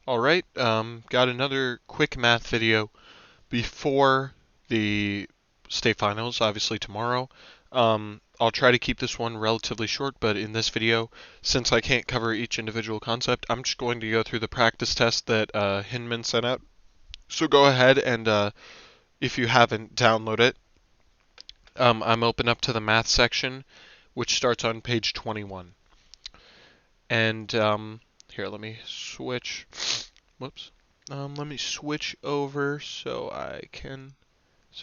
Alright, got another quick math video before the state finals, obviously tomorrow. I'll try to keep this one relatively short, but in this video, since I can't cover each individual concept, I'm just going to go through the practice test that Hinman sent out. So go ahead and if you haven't, download it. I'm open up to the math section, which starts on page 21. And here, let me switch. Whoops. Let me switch over so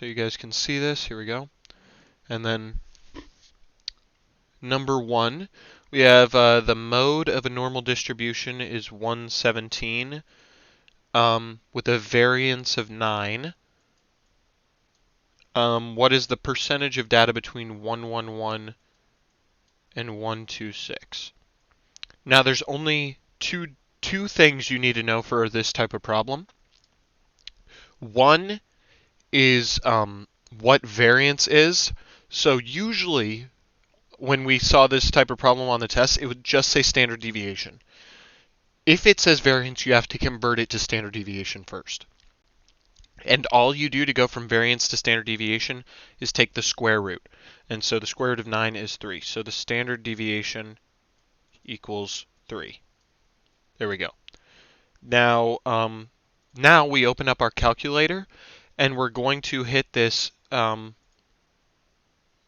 you guys can see this. Here we go. And then number 1, we have the mode of a normal distribution is 117 with a variance of 9. What is the percentage of data between 111 and 126? Now there's only two things you need to know for this type of problem. One is what variance is. So usually when we saw this type of problem on the test, it would just say standard deviation. If it says variance, you have to convert it to standard deviation first. And all you do to go from variance to standard deviation is take the square root. And so the square root of 9 is 3. So the standard deviation equals 3. There we go. Now, now we open up our calculator, and we're going to hit this, not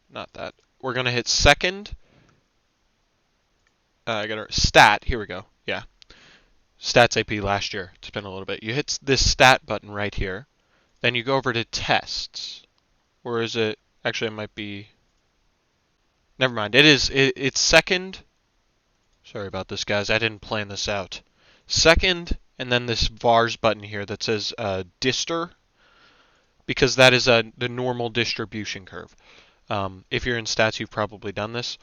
that. We're going to hit second. I got our stat. Here we go. Yeah. Stats AP last year. It's been a little bit. You hit this stat button right here. Then you go over to tests. Or is it? Actually, it might be. Never mind. It's second. Sorry about this, guys. I didn't plan this out. Second, and then this vars button here that says dister, because that is the normal distribution curve. If you're in stats, you've probably done this.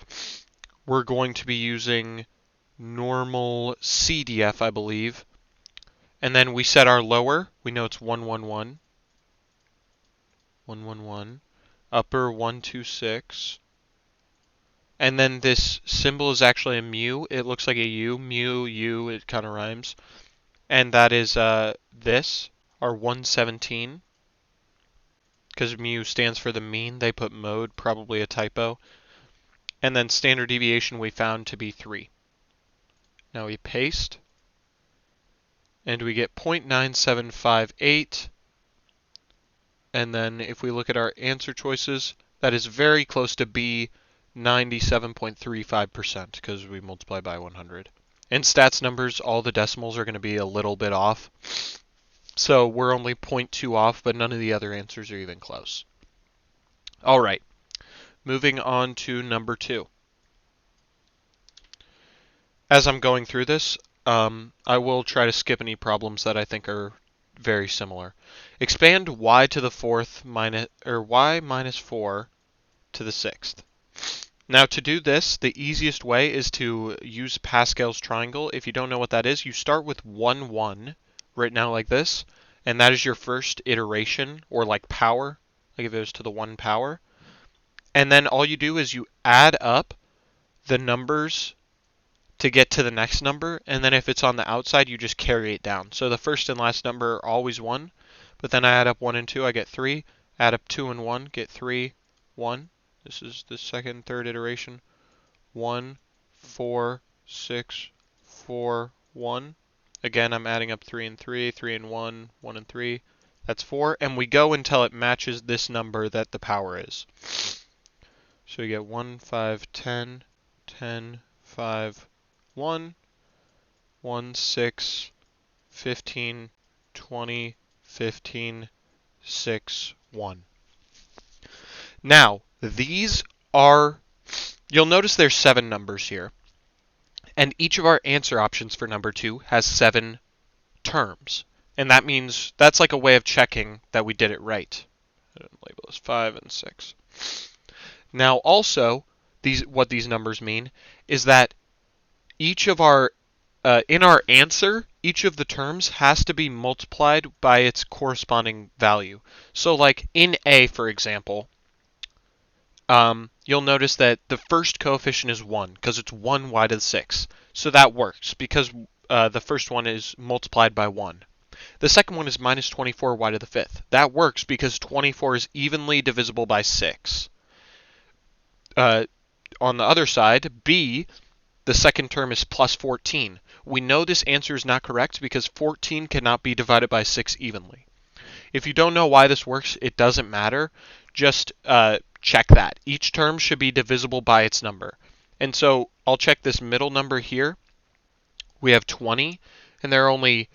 We're going to be using normal CDF, I believe. And then we set our lower. We know it's 111. 111. Upper 126. And then this symbol is actually a mu. It looks like a U. Mu, U, it kind of rhymes. And that is this, our 117. Because mu stands for the mean. They put mode, probably a typo. And then standard deviation we found to be 3. Now we paste. And we get 0.9758. And then if we look at our answer choices, that is very close to B, 97.35%, because we multiply by 100. In stats numbers, all the decimals are going to be a little bit off. So we're only 0.2 off, but none of the other answers are even close. All right, moving on to number 2. As I'm going through this, I will try to skip any problems that I think are very similar. Expand y to the 4th minus, or y minus 4 to the 6th. Now to do this, the easiest way is to use Pascal's triangle. If you don't know what that is, you start with 1, 1, written out like this, and that is your first iteration, or like power, like if it was to the 1 power. And then all you do is you add up the numbers to get to the next number, and then if it's on the outside, you just carry it down. So the first and last number are always 1, but then I add up 1 and 2, I get 3. Add up 2 and 1, get 3, 1. This is the second, third iteration. 1, 4, 6, 4, 1. Again, I'm adding up 3 and 3, 3 and 1, 1 and 3. That's 4, and we go until it matches this number that the power is. So you get 1, 5, 10, 10, 5, 1, 1, 6, 15, 20, 15, 6, 1. Now, these are, you'll notice there's 7 numbers here. And each of our answer options for number 2 has 7 terms. And that means, that's like a way of checking that we did it right. Label as 5 and 6. Now also, what these numbers mean is that each of our, in our answer, each of the terms has to be multiplied by its corresponding value. So like in A, for example, you'll notice that the first coefficient is 1, because it's 1 y to the 6. So that works, because the first one is multiplied by 1. The second one is minus 24y to the fifth. That works because 24 is evenly divisible by 6. On the other side, b, the second term is plus 14. We know this answer is not correct because 14 cannot be divided by 6 evenly. If you don't know why this works, it doesn't matter. Just check that. Each term should be divisible by its number. And so I'll check this middle number here. We have 20, and there are only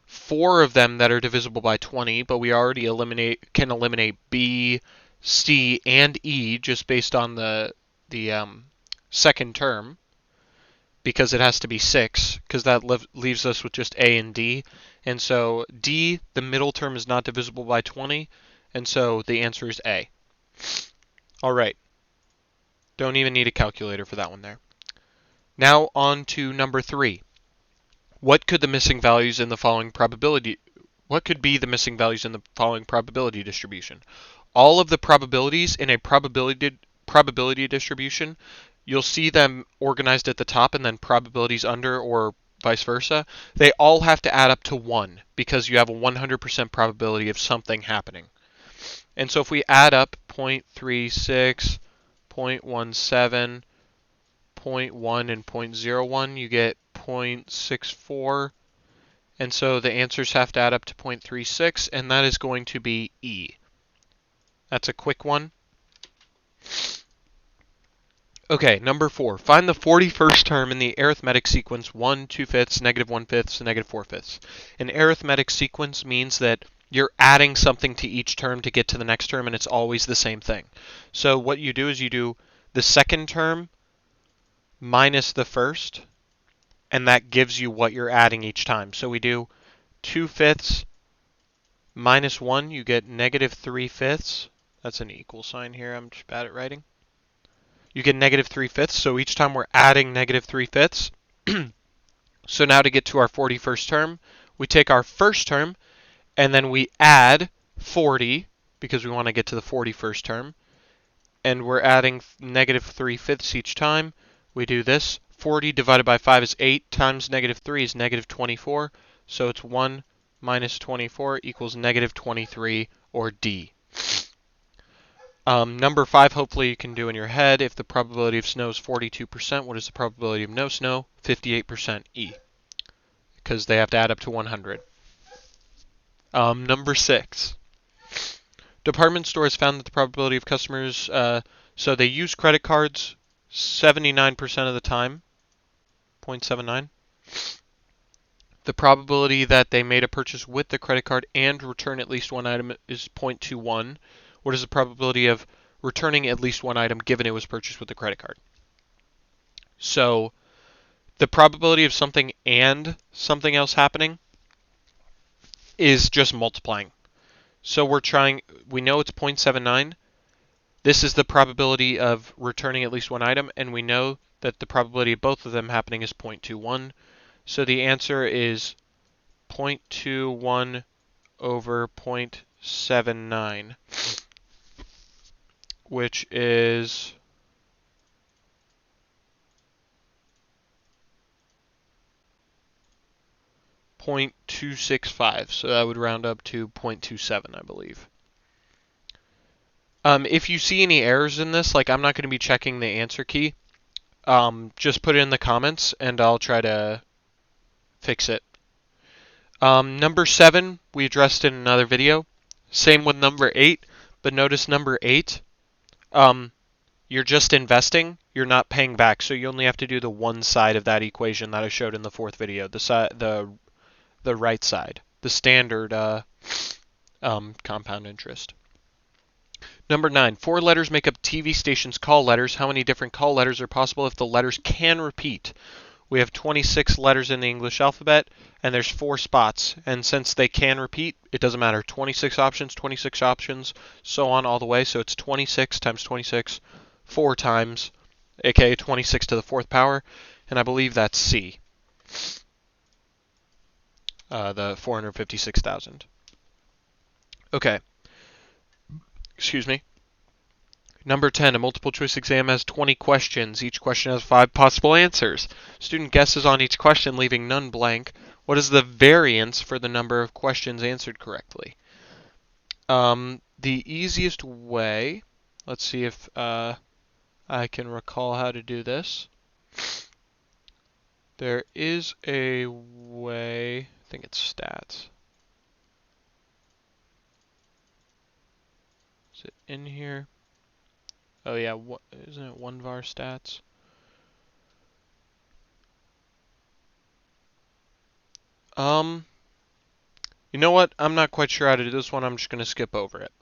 4 of them that are divisible by 20, but we already can eliminate B, C, and E just based on the second term, because it has to be 6, because that leaves us with just A and D. And so D, the middle term, is not divisible by 20, and so the answer is A. All right. Don't even need a calculator for that one there. Now on to number 3. What could be the missing values in the following probability distribution? All of the probabilities in a probability distribution, you'll see them organized at the top and then probabilities under, or vice versa. They all have to add up to 1 because you have a 100% probability of something happening. And so if we add up 0.36, 0.17, 0.1, and 0.01, you get 0.64. And so the answers have to add up to 0.36, and that is going to be E. That's a quick one. Okay, number 4. Find the 41st term in the arithmetic sequence 1 2/5, negative 1/5, negative 4/5. An arithmetic sequence means that you're adding something to each term to get to the next term, and it's always the same thing. So what you do is you do the second term minus the first, and that gives you what you're adding each time. So we do 2/5 minus 1, you get negative 3/5. That's an equal sign here, I'm just bad at writing. You get negative 3/5, so each time we're adding negative 3/5. So now to get to our 41st term, we take our first term, and then we add 40, because we want to get to the 41st term. And we're adding negative 3/5 each time. We do this. 40 divided by 5 is 8, times negative 3 is negative 24. So it's 1 minus 24 equals negative 23, or D. Number 5, hopefully you can do in your head. If the probability of snow is 42%, what is the probability of no snow? 58%, E. Because they have to add up to 100. Number 6. Department stores found that the probability of customers, so they use credit cards 79% of the time, 0.79. The probability that they made a purchase with the credit card and return at least one item is 0.21. What is the probability of returning at least one item given it was purchased with the credit card? So the probability of something and something else happening is just multiplying. So we know it's 0.79. This is the probability of returning at least one item, and we know that the probability of both of them happening is 0.21. So the answer is 0.21 over 0.79, which is 0.265. So that would round up to 0.27, I believe. If you see any errors in this, like I'm not going to be checking the answer key, just put it in the comments and I'll try to fix it. Number 7, we addressed in another video. Same with number 8, but notice number 8, you're just investing, you're not paying back, so you only have to do the one side of that equation that I showed in the 4th video, the right side, the standard compound interest. Number 9, 4 letters make up TV station's call letters. How many different call letters are possible if the letters can repeat? We have 26 letters in the English alphabet, and there's 4 spots. And since they can repeat, it doesn't matter. 26 options, so on all the way. So it's 26 times 26, 4 times, aka 26 to the 4th power. And I believe that's C, the 456,000. Okay. Excuse me. Number 10, a multiple choice exam has 20 questions. Each question has 5 possible answers. Student guesses on each question, leaving none blank. What is the variance for the number of questions answered correctly? The easiest way, let's see if I can recall how to do this. There is a way, I think it's stats. Is it in here? Oh yeah, isn't it 1var stats? You know what? I'm not quite sure how to do this one. I'm just going to skip over it.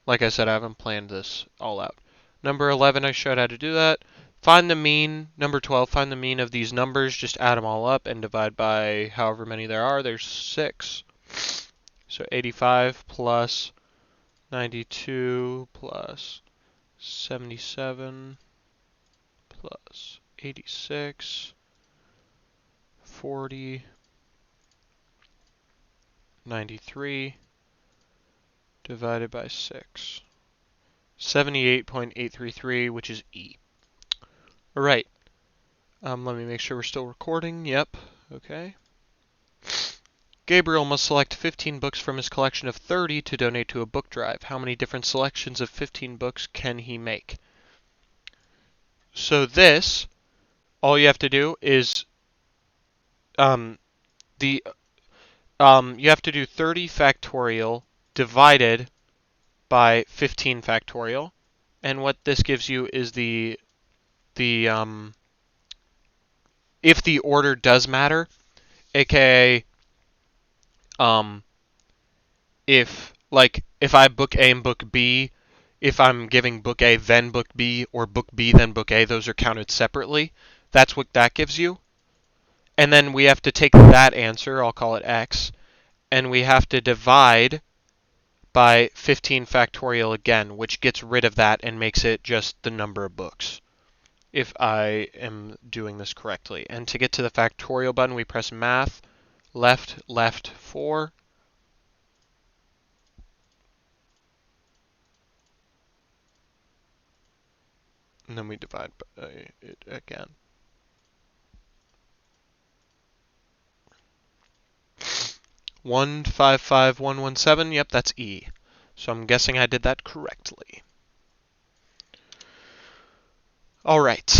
Like I said, I haven't planned this all out. Number 11, I showed how to do that. Find the mean. Number 12, find the mean of these numbers. Just add them all up and divide by however many there are. There's 6. So 85 plus 92 plus 77 plus 86, 40, 93 divided by 6. 78.833, which is E. All right. Let me make sure we're still recording. Yep. Okay. Gabriel must select 15 books from his collection of 30 to donate to a book drive. How many different selections of 15 books can he make? So this, all you have to do is you have to do 30 factorial divided by 15 factorial, and what this gives you is the if the order does matter, aka if I have book A and book B, if I'm giving book A then book B or book B then book A, those are counted separately. That's what that gives you. And then we have to take that answer, I'll call it X, and we have to divide by 15 factorial again, which gets rid of that and makes it just the number of books, if I am doing this correctly. And to get to the factorial button, we press Math, left, left, 4. And then we divide by it again. One 55117. Yep, that's E. So I'm guessing I did that correctly. All right.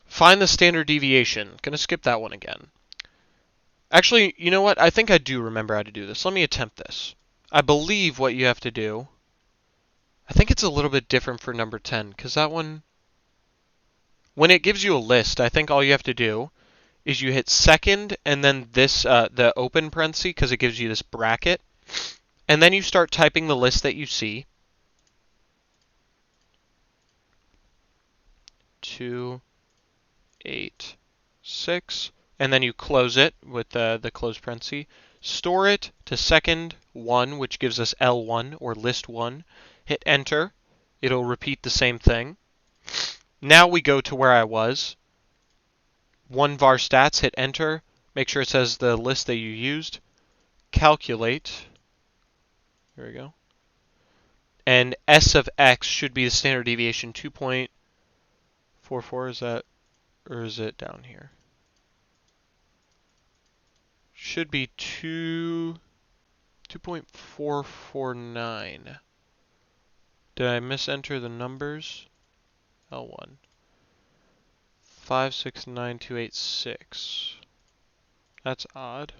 Find the standard deviation. Gonna skip that one again. Actually, you know what? I think I do remember how to do this. Let me attempt this. I believe what you have to do, I think it's a little bit different for number 10, because that one, when it gives you a list, I think all you have to do is you hit second and then this, the open parenthesis, because it gives you this bracket, and then you start typing the list that you see. 2, 8, 6, and then you close it with the close parenthesis. Store it to second 1, which gives us L1 or list 1. Hit enter. It'll repeat the same thing. Now we go to where I was. 1var stats, hit enter. Make sure it says the list that you used. Calculate. There we go. And S of X should be the standard deviation 2.44. Is that, or is it down here? Should be 2.449. Did I misenter the numbers? L1. 569286. That's odd.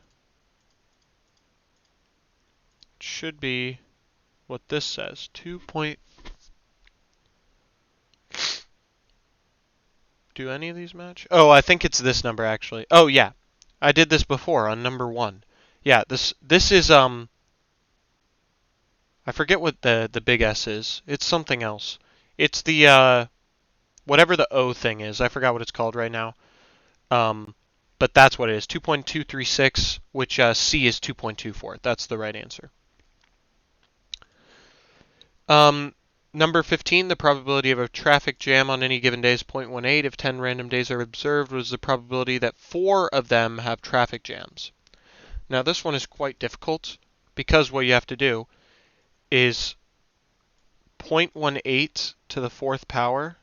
It should be what this says. 2. Do any of these match? Oh, I think it's this number actually. Oh yeah. I did this before on number 1. Yeah, this is I forget what the big S is. It's something else. It's the whatever the O thing is. I forgot what it's called right now. But that's what it is. 2.236, which C is 2.24. That's the right answer. Number 15, the probability of a traffic jam on any given day is 0.18. If 10 random days are observed, what is the probability that 4 of them have traffic jams? Now this one is quite difficult because what you have to do is 0.18 to the fourth power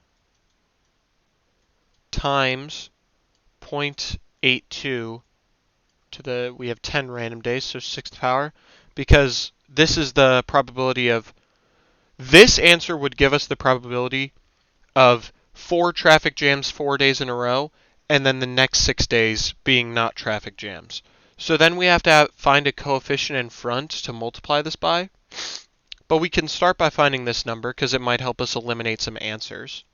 times 0.82 to the, we have 10 random days, so sixth power, because this is the probability of, this answer would give us the probability of 4 traffic jams 4 days in a row, and then the next 6 days being not traffic jams. So then we have to find a coefficient in front to multiply this by, but we can start by finding this number because it might help us eliminate some answers.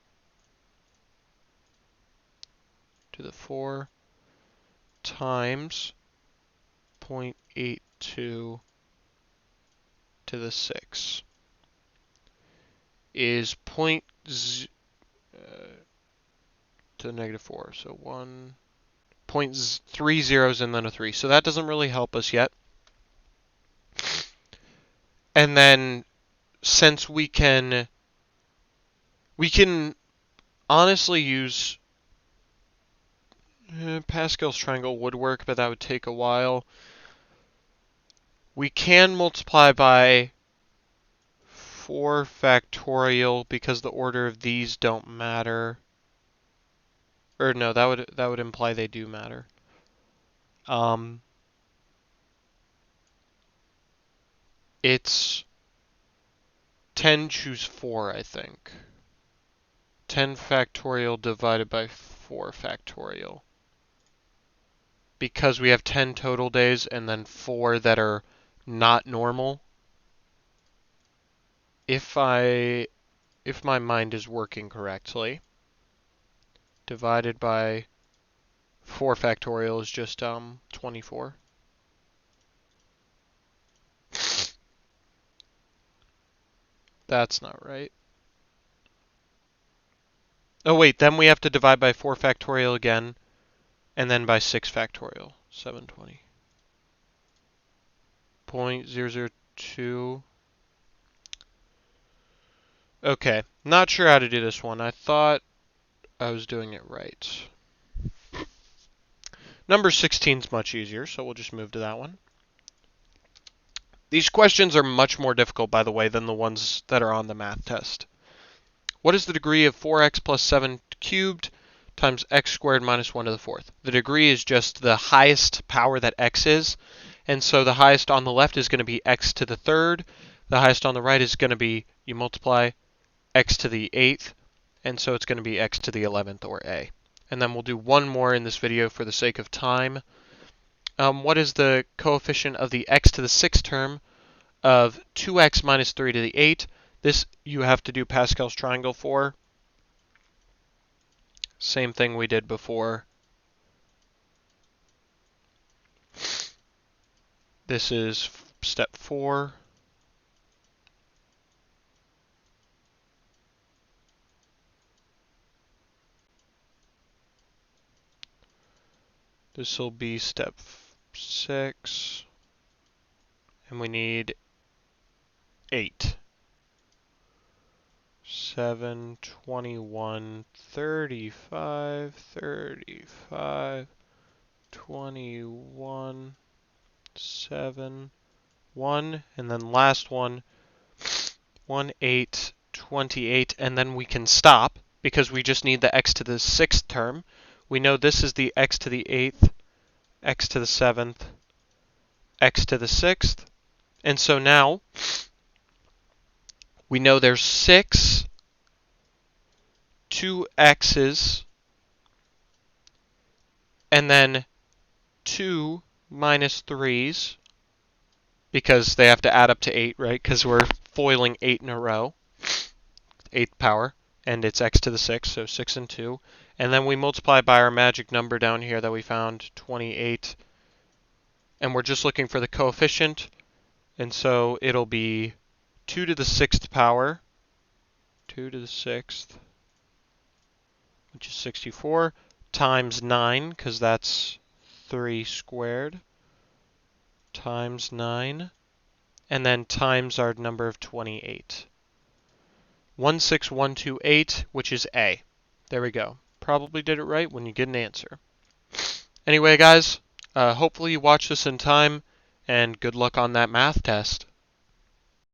To the 4 times 0.82 to the 6 is to the negative 4. So 1.3 zeros and then a 3. So that doesn't really help us yet. And then since we can honestly use Pascal's triangle would work, but that would take a while. We can multiply by 4 factorial because the order of these don't matter. Or no, that would imply they do matter. It's 10 choose 4, I think. 10 factorial divided by 4 factorial. Because we have 10 total days and then 4 that are not normal. If my mind is working correctly, divided by 4 factorial is just 24. That's not right. Oh wait, then we have to divide by 4 factorial again, and then by 6 factorial. 720. 0.002. Okay, not sure how to do this one. I thought I was doing it right. Number 16 is much easier, so we'll just move to that one. These questions are much more difficult, by the way, than the ones that are on the math test. What is the degree of 4x plus 7 cubed times x squared minus 1 to the fourth? The degree is just the highest power that x is, and so the highest on the left is going to be x to the third. The highest on the right is going to be, you multiply x to the 8th, and so it's going to be x to the 11th, or a. And then we'll do one more in this video for the sake of time. What is the coefficient of the x to the 6th term of 2x minus 3 to the 8? This you have to do Pascal's triangle for. Same thing we did before. This is step 4. This will be step 6. And we need 8. 7, 21, 35, 35, 21, 7, 1, and then last one, 1, 8, 28, and then we can stop because we just need the x to the 6th term. We know this is the x to the 8th, x to the 7th, x to the 6th, and so now we know there's 6, 2 x's, and then 2 minus 3's, because they have to add up to 8, right? Because we're foiling 8 in a row, 8th power, and it's x to the 6, so 6 and 2. And then we multiply by our magic number down here that we found, 28. And we're just looking for the coefficient, and so it'll be 2 to the 6th power, 2 to the 6th, which is 64, times 9, because that's 3 squared, times 9, and then times our number of 28. 16128, which is A. There we go. Probably did it right when you get an answer. Anyway, guys, hopefully you watch this in time, and good luck on that math test.